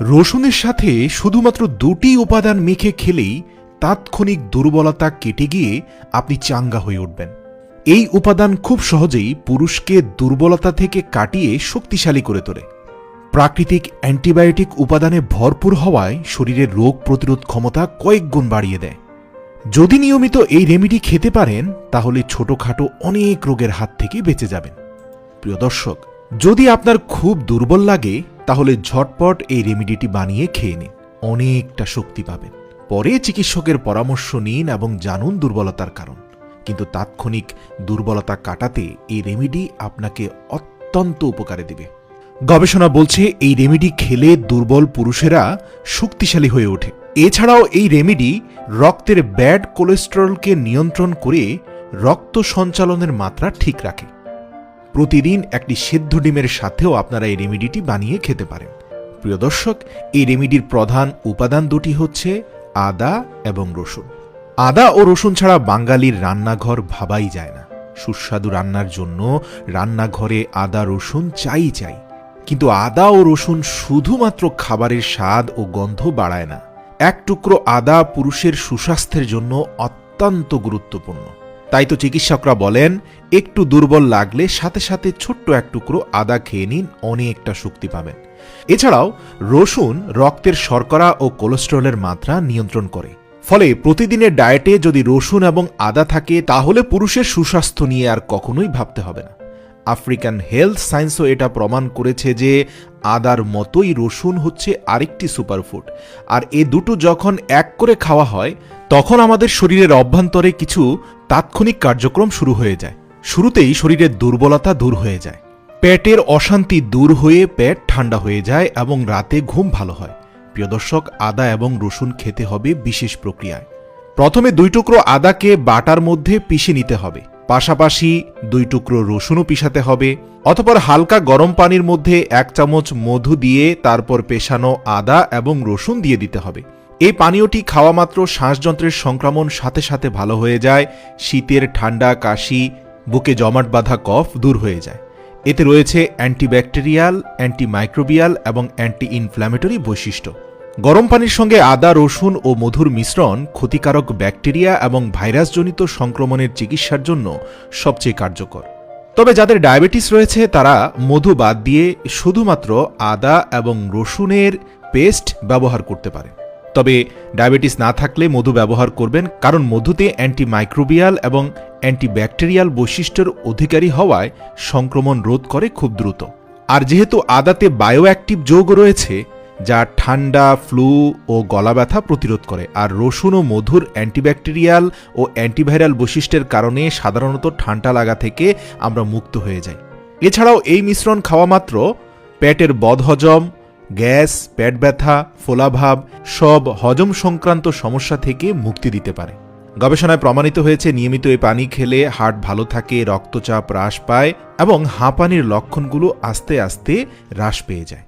রসুনের সাথে শুধুমাত্র 2টি উপাদান মেখে খেলেই তাৎক্ষণিক দুর্বলতা কেটে গিয়ে আপনি চাঙ্গা হয়ে উঠবেন। এই উপাদান খুব সহজেই পুরুষকে দুর্বলতা থেকে কাটিয়ে শক্তিশালী করে তোলে। প্রাকৃতিক অ্যান্টিবায়োটিক উপাদানে ভরপুর হওয়ায় শরীরের রোগ প্রতিরোধ ক্ষমতা কয়েক গুণ বাড়িয়ে দেয়। যদি নিয়মিত এই রেমেডি খেতে পারেন তাহলে ছোটখাটো অনেক রোগের হাত থেকে বেঁচে যাবেন। প্রিয় দর্শক, যদি আপনার খুব দুর্বল লাগে তাহলে ঝটপট এই রেমেডিটি বানিয়ে খেয়ে নিন, অনেকটা শক্তি পাবেন। পরে চিকিৎসকের পরামর্শ নিন এবং জানুন দুর্বলতার কারণ। কিন্তু তাৎক্ষণিক দুর্বলতা কাটাতে এই রেমেডি আপনাকে অত্যন্ত উপকারে দেবে। গবেষণা বলছে এই রেমেডি খেলে দুর্বল পুরুষেরা শক্তিশালী হয়ে ওঠে। এছাড়াও এই রেমেডি রক্তের ব্যাড কোলেস্টেরলকে নিয়ন্ত্রণ করে রক্ত সঞ্চালনের মাত্রা ঠিক রাখে। প্রতিদিন একটি সেদ্ধ ডিমের সাথেও আপনারা এই রেমেডিটি বানিয়ে খেতে পারেন। প্রিয় দর্শক, এই রেমেডির প্রধান উপাদান দুটি হচ্ছে আদা এবং রসুন। আদা ও রসুন ছাড়া বাঙালির রান্নাঘর ভাবাই যায় না। সুস্বাদু রান্নার জন্য রান্নাঘরে আদা রসুন চাই। কিন্তু আদা ও রসুন শুধুমাত্র খাবারের স্বাদ ও গন্ধ বাড়ায় না। এক টুকরো আদা পুরুষের সুস্বাস্থ্যের জন্য অত্যন্ত গুরুত্বপূর্ণ। তাই তো চিকিৎসকরা বলেন একটু দুর্বল লাগলে সাথে সাথে ছোট্ট এক টুকরো আদা খেয়ে নিন, অনেকটা শক্তি পাবেন। এছাড়াও রসুন রক্তের শর্করা ও কোলেস্টেরলের মাত্রা নিয়ন্ত্রণ করে। ফলে প্রতিদিনের ডায়েটে যদি রসুন এবং আদা থাকে তাহলে পুরুষের সুস্বাস্থ্য নিয়ে আর কখনোই ভাবতে হবে না। আফ্রিকান হেলথ সায়েন্সও এটা প্রমাণ করেছে যে আদার মতোই রসুন হচ্ছে আরেকটি সুপারফুড। আর এ দুটো যখন এক করে খাওয়া হয় তখন আমাদের শরীরের অভ্যন্তরে কিছু তাৎক্ষণিক কার্যক্রম শুরু হয়ে যায়। শুরুতেই শরীরের দুর্বলতা দূর হয়ে যায়, পেটের অশান্তি দূর হয়ে পেট ঠান্ডা হয়ে যায় এবং রাতে ঘুম ভালো হয়। প্রিয় দর্শক, আদা এবং রসুন খেতে হবে বিশেষ প্রক্রিয়ায়। প্রথমে 2 টুকরো আদাকে বাটার মধ্যে পিষে নিতে হবে, পাশাপাশি 2 টুকরো রসুনও পিষাতে হবে। অতঃপর হালকা গরম পানির মধ্যে 1 চামচ মধু দিয়ে তারপর পেষানো আদা এবং রসুন দিয়ে দিতে হবে। এই পানীয়টি খাওয়া মাত্র শ্বাসযন্ত্রের সংক্রমণ সাথে সাথে ভালো হয়ে যায়। শীতের ঠান্ডা, কাশি, বুকে জমাট বাঁধা কফ দূর হয়ে যায়। এতে রয়েছে অ্যান্টিব্যাকটেরিয়াল, অ্যান্টিমাইক্রোবিয়াল এবং অ্যান্টি ইনফ্ল্যামেটরি বৈশিষ্ট্য। গরম পানির সঙ্গে আদা, রসুন ও মধুর মিশ্রণ ক্ষতিকারক ব্যাকটেরিয়া এবং ভাইরাসজনিত সংক্রমণের চিকিৎসার জন্য সবচেয়ে কার্যকর। তবে যাদের ডায়াবেটিস রয়েছে তারা মধু বাদ দিয়ে শুধুমাত্র আদা এবং রসুনের পেস্ট ব্যবহার করতে পারে। তবে ডায়াবেটিস না থাকলে মধু ব্যবহার করবেন, কারণ মধুতে অ্যান্টিমাইক্রোবিয়াল এবং অ্যান্টিব্যাকটেরিয়াল বৈশিষ্ট্যের অধিকারী হওয়ায় সংক্রমণ রোধ করে খুব দ্রুত। আর যেহেতু আদাতে বায়োঅ্যাক্টিভ যৌগ রয়েছে যা ঠান্ডা, ফ্লু ও গলা ব্যথা প্রতিরোধ করে, আর রসুন ও মধুর অ্যান্টিব্যাকটেরিয়াল ও অ্যান্টিভাইরাল বৈশিষ্ট্যের কারণে সাধারণত ঠান্ডা লাগা থেকে আমরা মুক্ত হয়ে যাই। এছাড়াও এই মিশ্রণ খাওয়া মাত্র পেটের বদহজম, গ্যাস, পেট ব্যথা, ফোলাভাব সব হজম সংক্রান্ত সমস্যা থেকে মুক্তি দিতে পারে। গবেষণায় প্রমাণিত হয়েছে নিয়মিত এই পানি খেলে হার্ট ভালো থাকে, রক্তচাপ হ্রাস পায় এবং হাঁপানির লক্ষণগুলো আস্তে আস্তে হ্রাস পেয়ে যায়।